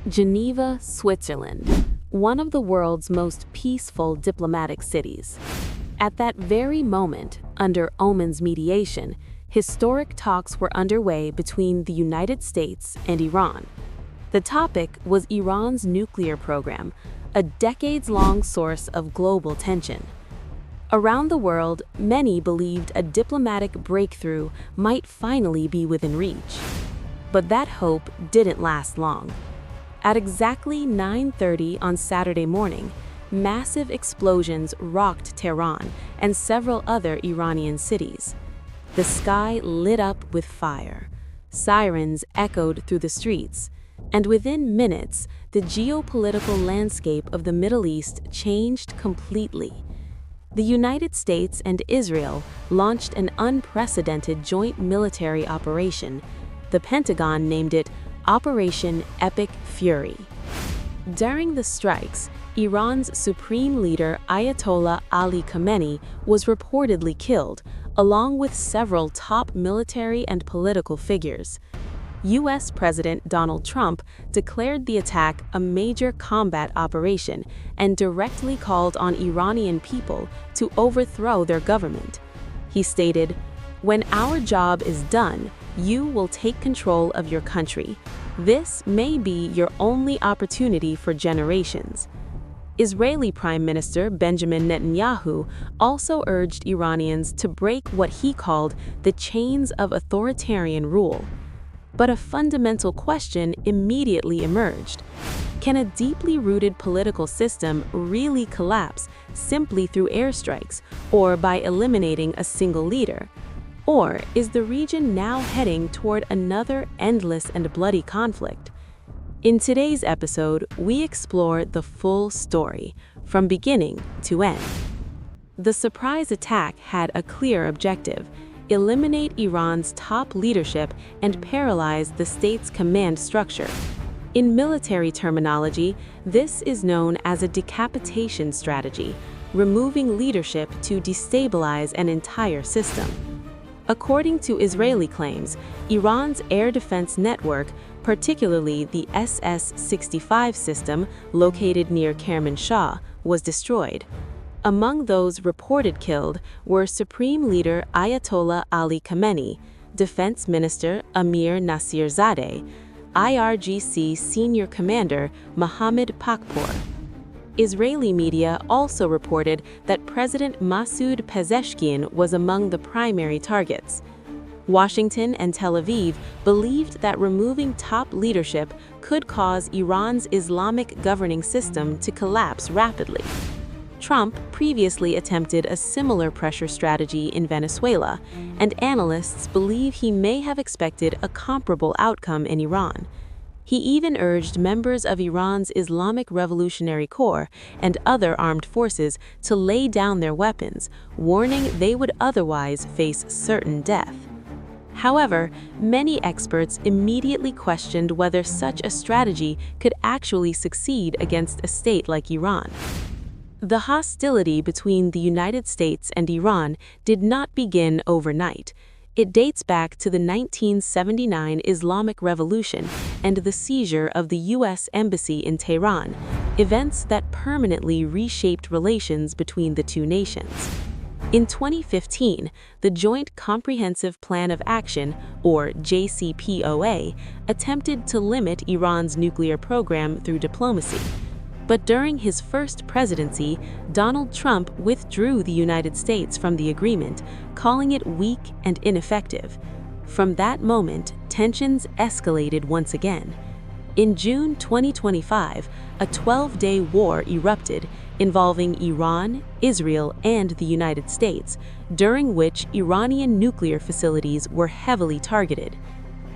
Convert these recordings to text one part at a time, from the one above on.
Geneva, Switzerland, one of the world's most peaceful diplomatic cities. At that very moment, under Oman's mediation, historic talks were underway between the United States and Iran. The topic was Iran's nuclear program, a decades-long source of global tension. Around the world, many believed a diplomatic breakthrough might finally be within reach. But that hope didn't last long. At exactly 9:30 on Saturday morning, massive explosions rocked Tehran and several other Iranian cities. The sky lit up with fire. Sirens echoed through the streets. And within minutes, the geopolitical landscape of the Middle East changed completely. The United States and Israel launched an unprecedented joint military operation. The Pentagon named it Operation Epic Fury. During the strikes, Iran's supreme leader Ayatollah Ali Khamenei was reportedly killed, along with several top military and political figures. U.S. President Donald Trump declared the attack a major combat operation and directly called on Iranian people to overthrow their government. He stated, "When our job is done, you will take control of your country. This may be your only opportunity for generations." Israeli Prime Minister Benjamin Netanyahu also urged Iranians to break what he called the chains of authoritarian rule. But a fundamental question immediately emerged. Can a deeply rooted political system really collapse simply through airstrikes or by eliminating a single leader? Or is the region now heading toward another endless and bloody conflict? In today's episode, we explore the full story, from beginning to end. The surprise attack had a clear objective: eliminate Iran's top leadership and paralyze the state's command structure. In military terminology, this is known as a decapitation strategy, removing leadership to destabilize an entire system. According to Israeli claims, Iran's air defense network, particularly the SS-65 system located near Kermanshah, was destroyed. Among those reported killed were Supreme Leader Ayatollah Ali Khamenei, Defense Minister Amir Nasserzadeh, IRGC Senior Commander Mohammad Pakpour. Israeli media also reported that President Masoud Pezeshkian was among the primary targets. Washington and Tel Aviv believed that removing top leadership could cause Iran's Islamic governing system to collapse rapidly. Trump previously attempted a similar pressure strategy in Venezuela, and analysts believe he may have expected a comparable outcome in Iran. He even urged members of Iran's Islamic Revolutionary Corps and other armed forces to lay down their weapons, warning they would otherwise face certain death. However, many experts immediately questioned whether such a strategy could actually succeed against a state like Iran. The hostility between the United States and Iran did not begin overnight. It dates back to the 1979 Islamic Revolution and the seizure of the U.S. Embassy in Tehran, events that permanently reshaped relations between the two nations. In 2015, the Joint Comprehensive Plan of Action, or JCPOA, attempted to limit Iran's nuclear program through diplomacy. But during his first presidency, Donald Trump withdrew the United States from the agreement, calling it weak and ineffective. From that moment, tensions escalated once again. In June 2025, a 12-day war erupted involving Iran, Israel, and the United States, during which Iranian nuclear facilities were heavily targeted.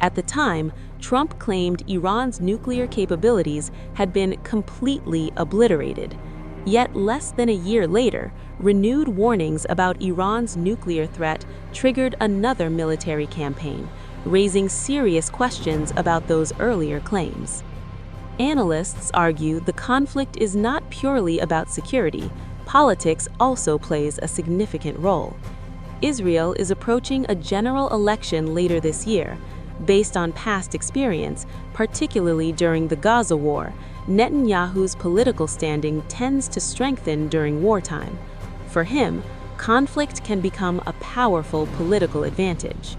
At the time, Trump claimed Iran's nuclear capabilities had been completely obliterated. Yet less than a year later, renewed warnings about Iran's nuclear threat triggered another military campaign, raising serious questions about those earlier claims. Analysts argue the conflict is not purely about security. Politics also plays a significant role. Israel is approaching a general election later this year. Based on past experience, particularly during the Gaza War, Netanyahu's political standing tends to strengthen during wartime. For him, conflict can become a powerful political advantage.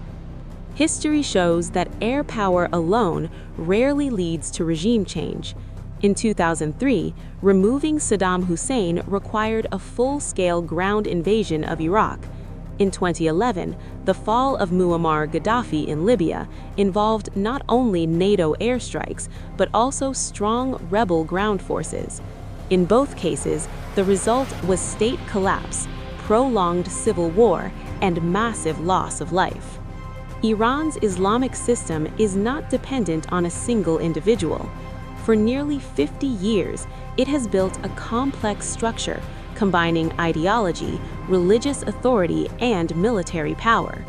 History shows that air power alone rarely leads to regime change. In 2003, removing Saddam Hussein required a full-scale ground invasion of Iraq. In 2011, the fall of Muammar Gaddafi in Libya involved not only NATO airstrikes, but also strong rebel ground forces. In both cases, the result was state collapse, prolonged civil war, and massive loss of life. Iran's Islamic system is not dependent on a single individual. For nearly 50 years, it has built a complex structure combining ideology, religious authority, and military power.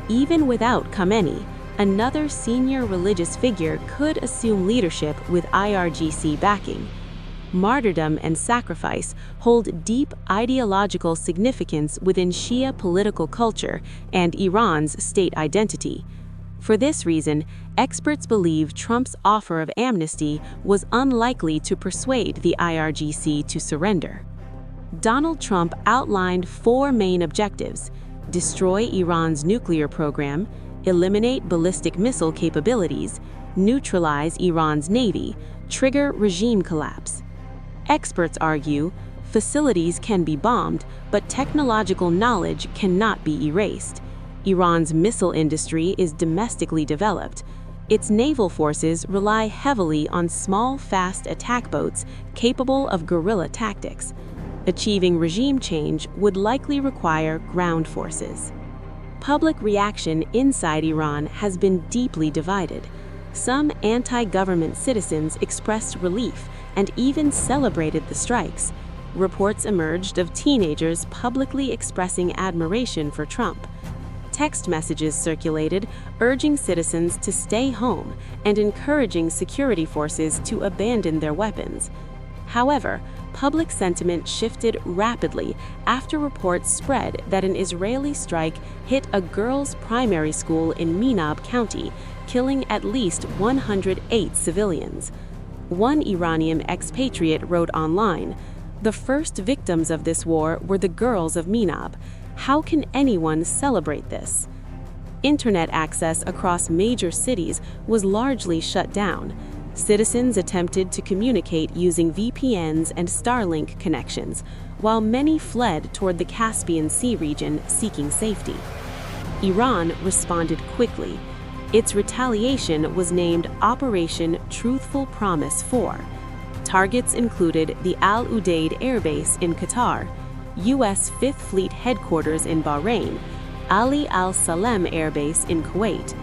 Even without Khamenei, another senior religious figure could assume leadership with IRGC backing. Martyrdom and sacrifice hold deep ideological significance within Shia political culture and Iran's state identity. For this reason, experts believe Trump's offer of amnesty was unlikely to persuade the IRGC to surrender. Donald Trump outlined 4 main objectives: destroy Iran's nuclear program, eliminate ballistic missile capabilities, neutralize Iran's navy, trigger regime collapse. Experts argue facilities can be bombed, but technological knowledge cannot be erased. Iran's missile industry is domestically developed. Its naval forces rely heavily on small, fast attack boats capable of guerrilla tactics. Achieving regime change would likely require ground forces. Public reaction inside Iran has been deeply divided. Some anti-government citizens expressed relief and even celebrated the strikes. Reports emerged of teenagers publicly expressing admiration for Trump. Text messages circulated urging citizens to stay home and encouraging security forces to abandon their weapons. However, public sentiment shifted rapidly after reports spread that an Israeli strike hit a girls' primary school in Menab County, killing at least 108 civilians. One Iranian expatriate wrote online, "The first victims of this war were the girls of Menab. How can anyone celebrate this?" Internet access across major cities was largely shut down. Citizens attempted to communicate using VPNs and Starlink connections, while many fled toward the Caspian Sea region seeking safety. Iran responded quickly. Its retaliation was named Operation Truthful Promise Four. Targets included the Al Udeid Air Base in Qatar, U.S. Fifth Fleet Headquarters in Bahrain, Ali Al Salem Air Base in Kuwait.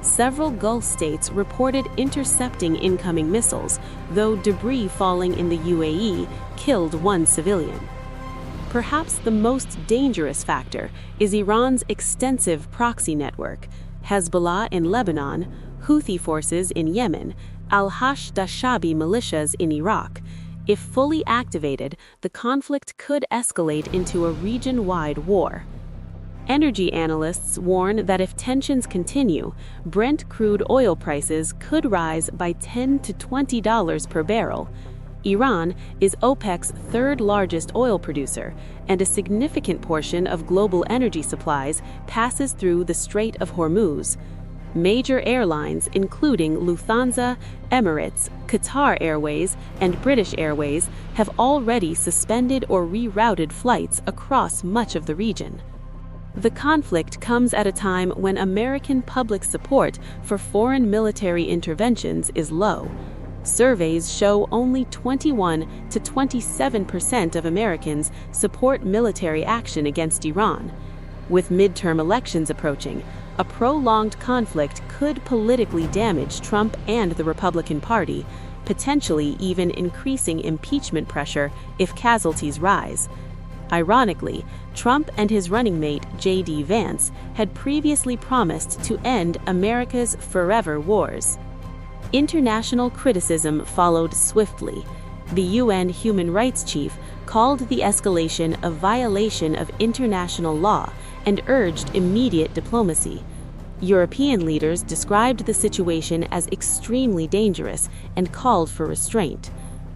Several Gulf states reported intercepting incoming missiles, though debris falling in the UAE killed one civilian. Perhaps the most dangerous factor is Iran's extensive proxy network: Hezbollah in Lebanon, Houthi forces in Yemen, al-Hashd-Shabi militias in Iraq. If fully activated, the conflict could escalate into a region-wide war. Energy analysts warn that if tensions continue, Brent crude oil prices could rise by $10 to $20 per barrel. Iran is OPEC's third-largest oil producer, and a significant portion of global energy supplies passes through the Strait of Hormuz. Major airlines, including Lufthansa, Emirates, Qatar Airways, and British Airways, have already suspended or rerouted flights across much of the region. The conflict comes at a time when American public support for foreign military interventions is low. Surveys show only 21 to 27% of Americans support military action against Iran. With midterm elections approaching, a prolonged conflict could politically damage Trump and the Republican Party, potentially even increasing impeachment pressure if casualties rise. Ironically, Trump and his running mate, J.D. Vance, had previously promised to end America's forever wars. International criticism followed swiftly. The UN human rights chief called the escalation a violation of international law and urged immediate diplomacy. European leaders described the situation as extremely dangerous and called for restraint.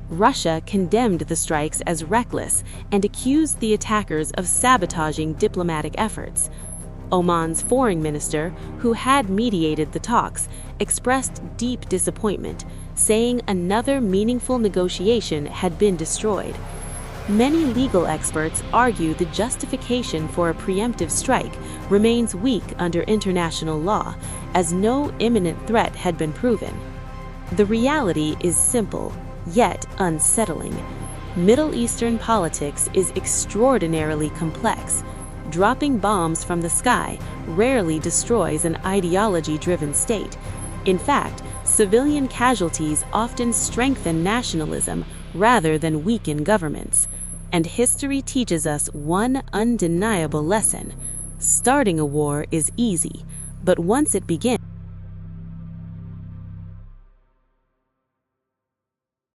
Russia condemned the strikes as reckless and accused the attackers of sabotaging diplomatic efforts. Oman's foreign minister, who had mediated the talks, expressed deep disappointment, saying another meaningful negotiation had been destroyed. Many legal experts argue the justification for a preemptive strike remains weak under international law, as no imminent threat had been proven. The reality is simple, yet unsettling. Middle Eastern politics is extraordinarily complex. Dropping bombs from the sky rarely destroys an ideology-driven state. In fact, civilian casualties often strengthen nationalism rather than weaken governments. And history teaches us one undeniable lesson: starting a war is easy, but once it begins,